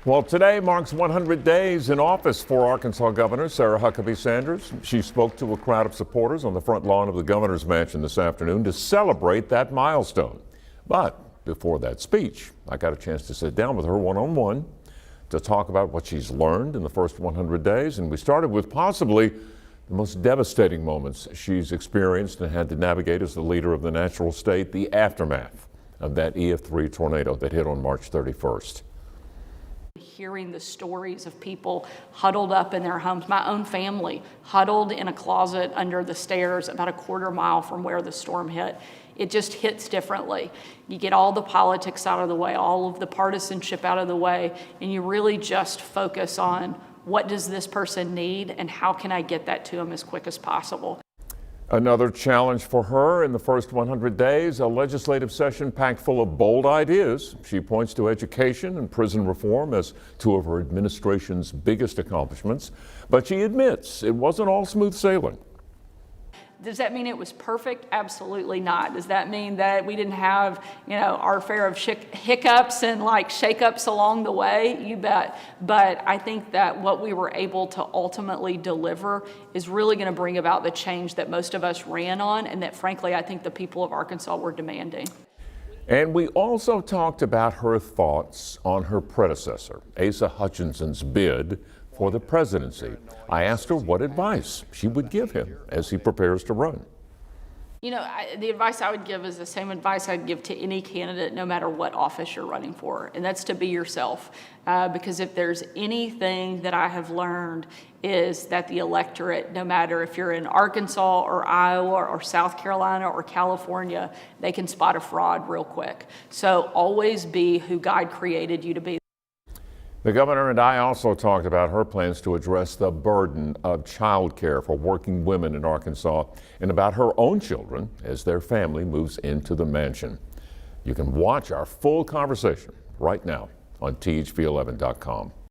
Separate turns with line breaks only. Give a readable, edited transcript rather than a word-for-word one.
Well, today marks 100 days in office for Arkansas Governor Sarah Huckabee Sanders. She spoke to a crowd of supporters on the front lawn of the governor's mansion this afternoon to celebrate that milestone. But before that speech, I got a chance to sit down with her one-on-one to talk about what she's learned in the first 100 days. And we started with possibly the most devastating moments she's experienced and had to navigate as the leader of the natural state, the aftermath of that EF3 tornado that hit on March 31st.
Hearing the stories of people huddled up in their homes, my own family huddled in a closet under the stairs about a quarter mile from where the storm hit. It just hits differently. You get all the politics out of the way, all of the partisanship out of the way, and you really just focus on what does this person need and how can I get that to them as quick as possible.
Another challenge for her in the first 100 days, a legislative session packed full of bold ideas. She points to education and prison reform as two of her administration's biggest accomplishments, but she admits it wasn't all smooth sailing.
Does that mean it was perfect? Absolutely not. Does that mean that we didn't have, our fair of hiccups and shakeups along the way? You bet. But I think that what we were able to ultimately deliver is really going to bring about the change that most of us ran on and that, frankly, I think the people of Arkansas were demanding.
And we also talked about her thoughts on her predecessor, ASA Hutchinson's bid for the presidency. I asked her what advice she would give him as he prepares to run.
The advice I would give is the same advice I'd give to any candidate, no matter what office you're running for, and that's to be yourself. Because if there's anything that I have learned is that the electorate, no matter if you're in Arkansas or Iowa or South Carolina or California, they can spot a fraud real quick. So always be who God created you to be.
The governor and I also talked about her plans to address the burden of child care for working women in Arkansas and about her own children as their family moves into the mansion. You can watch our full conversation right now on THV11.com.